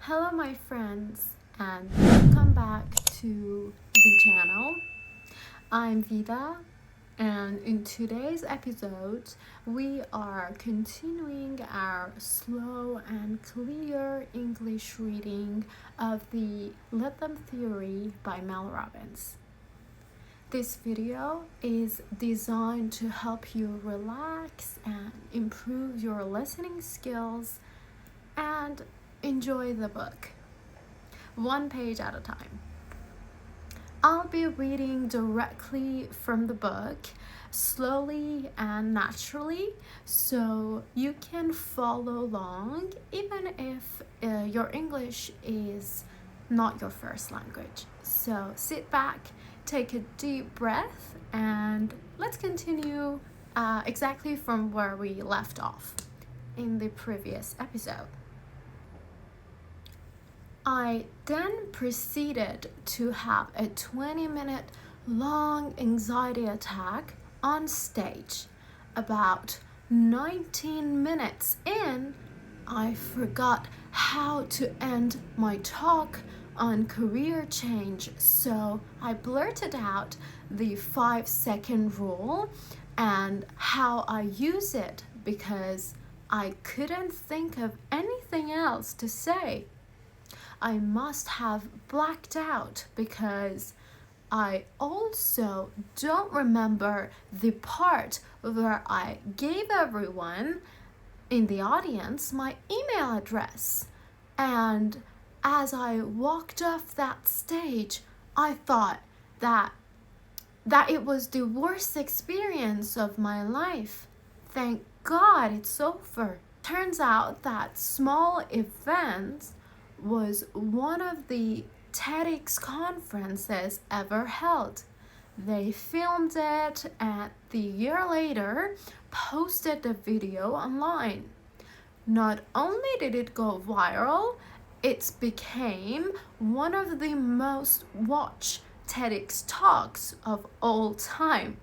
Hello my friends and welcome back to the channel. I'm Vida and in today's episode we are continuing our slow and clear English reading of the Rhythm Theory by Mel Robbins. This video is designed to help you relax and improve your listening skills and enjoy the book, one page at a time. I'll be reading directly from the book, slowly and naturally, so you can follow along even if your English is not your first language. So sit back, take a deep breath, and let's continue exactly from where we left off in the previous episode. I then proceeded to have a 20-minute long anxiety attack on stage. About 19 minutes in, I forgot how to end my talk on career change, so I blurted out the 5-second rule and how I use it because I couldn't think of anything else to say. I must have blacked out because I also don't remember the part where I gave everyone in the audience my email address. And as I walked off that stage, I thought that it was the worst experience of my life. Thank God it's over. Turns out that small events was one of the TEDx conferences ever held. They filmed it and the year later posted the video online. Not only did it go viral, it became one of the most watched TEDx talks of all time.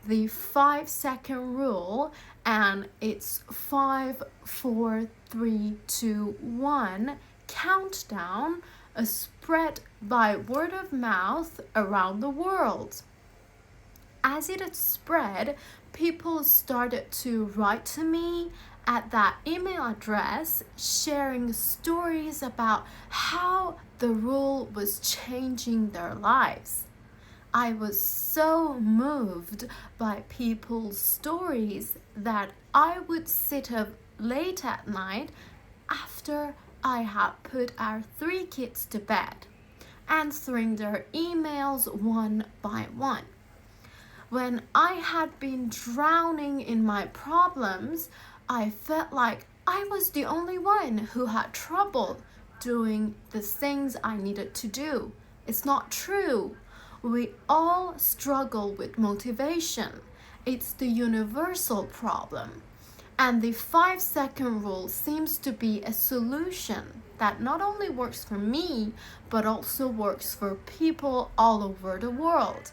The 5-second rule and its 5, 4, 3, 2, 1 countdown spread by word of mouth around the world. As it had spread, people started to write to me at that email address, sharing stories about how the rule was changing their lives. I was so moved by people's stories that I would sit up late at night after I had put our 3 kids to bed, answering their emails one by one. When I had been drowning in my problems, I felt like I was the only one who had trouble doing the things I needed to do. It's not true. We all struggle with motivation. It's the universal problem. And the 5-second rule seems to be a solution that not only works for me, but also works for people all over the world.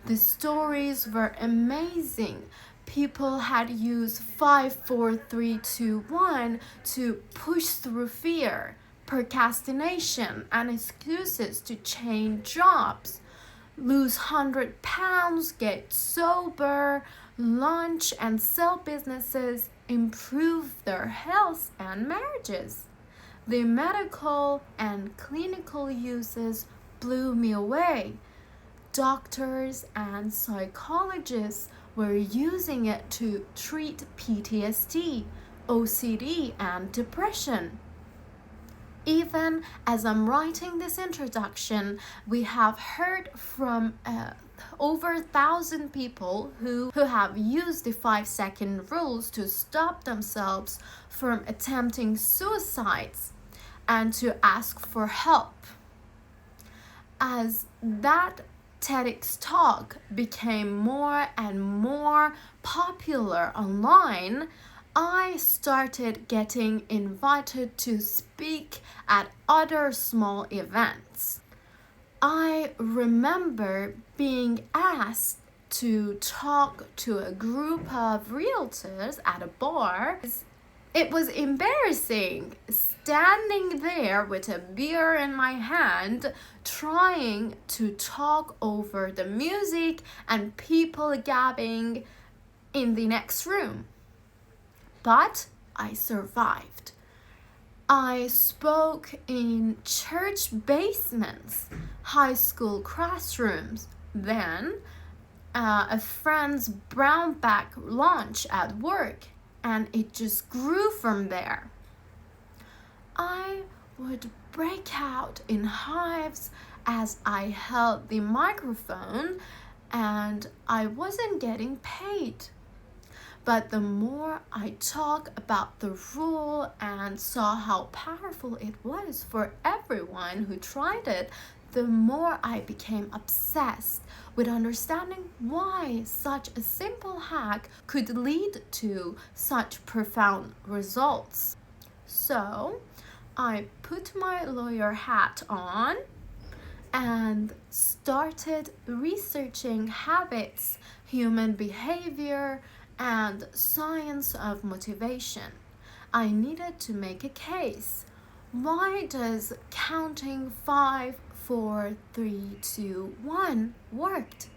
The stories were amazing. People had used 5, 4, 3, 2, 1 to push through fear, procrastination, and excuses to change jobs, lose 100 pounds, get sober, launch and sell businesses, improve their health and marriages. The medical and clinical uses blew me away. Doctors and psychologists were using it to treat PTSD, OCD, and depression. Even as I'm writing this introduction, we have heard from over 1,000 people who have used the 5-second rules to stop themselves from attempting suicides and to ask for help. As that TEDx talk became more and more popular online, I started getting invited to speak at other small events. I remember being asked to talk to a group of realtors at a bar. It was embarrassing. standing there with a beer in my hand, trying to talk over the music and people gabbing in the next room. But I survived. I spoke in church basements, high school classrooms, then a friend's brown bag lunch at work, and it just grew from there. I would break out in hives as I held the microphone, and I wasn't getting paid. But the more I talked about the rule and saw how powerful it was for everyone who tried it, the more I became obsessed with understanding why such a simple hack could lead to such profound results. So I put my lawyer hat on and started researching habits, human behavior, and science of motivation. I needed to make a case. Why does counting 5, 4, 3, 2, 1 worked?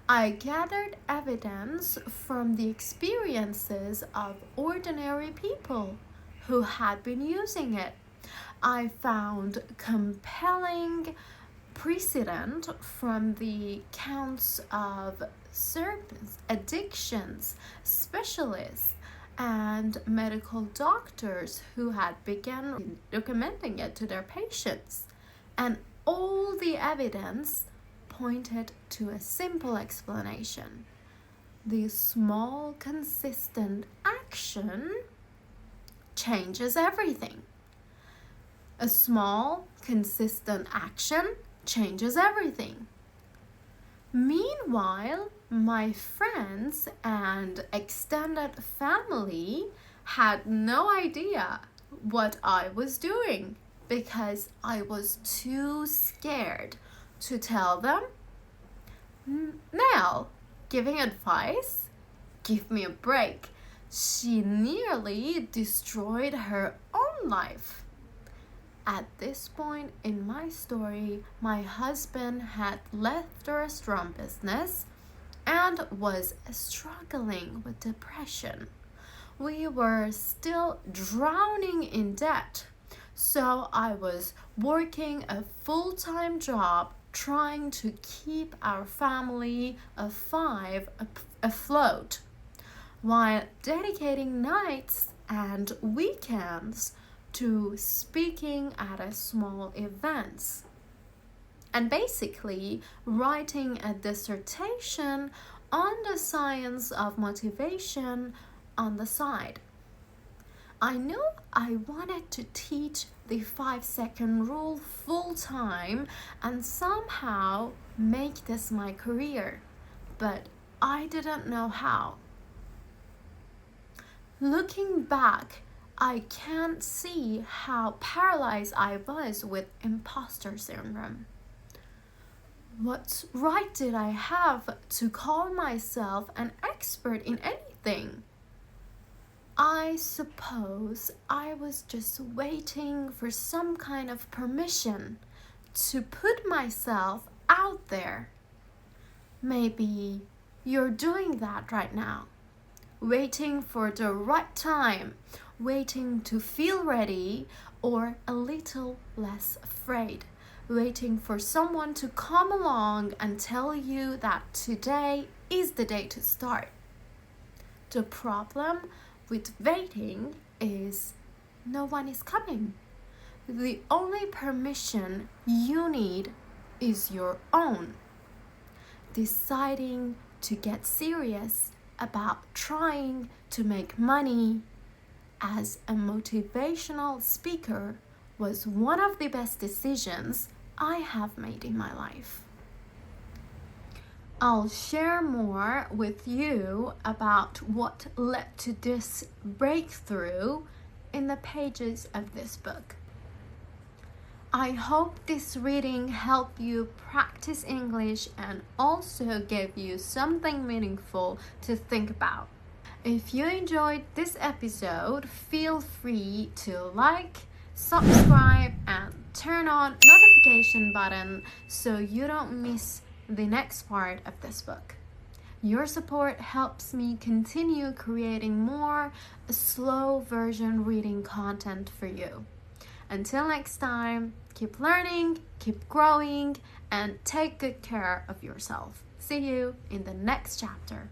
I gathered evidence from the experiences of ordinary people who had been using it. I found compelling precedent from the accounts of serpents, addictions specialists, and medical doctors who had begun documenting it to their patients. And all the evidence pointed to a simple explanation. The small, consistent action changes everything. A small, consistent action changes everything. Meanwhile, my friends and extended family had no idea what I was doing because I was too scared to tell them. Nell, giving advice? Give me a break. She nearly destroyed her own life. At this point in my story, my husband had left the restaurant business and was struggling with depression. We were still drowning in debt, so I was working a full-time job trying to keep our family of 5 afloat, while dedicating nights and weekends to speaking at a small events, and basically writing a dissertation on the science of motivation on the side. I knew I wanted to teach the 5-second rule full time and somehow make this my career, but I didn't know how. Looking back, I can't see how paralyzed I was with imposter syndrome. What right did I have to call myself an expert in anything? I suppose I was just waiting for some kind of permission to put myself out there. Maybe you're doing that right now, waiting for the right time, waiting to feel ready or a little less afraid, waiting for someone to come along and tell you that today is the day to start. The problem with waiting is no one is coming. The only permission you need is your own. Deciding to get serious about trying to make money as a motivational speaker was one of the best decisions I have made in my life. I'll share more with you about what led to this breakthrough in the pages of this book. I hope this reading helped you practice English and also gave you something meaningful to think about. If you enjoyed this episode, feel free to like, subscribe and turn on notification button so you don't miss the next part of this book. Your support helps me continue creating more slow version reading content for you. Until next time, keep learning, keep growing, and take good care of yourself. See you in the next chapter.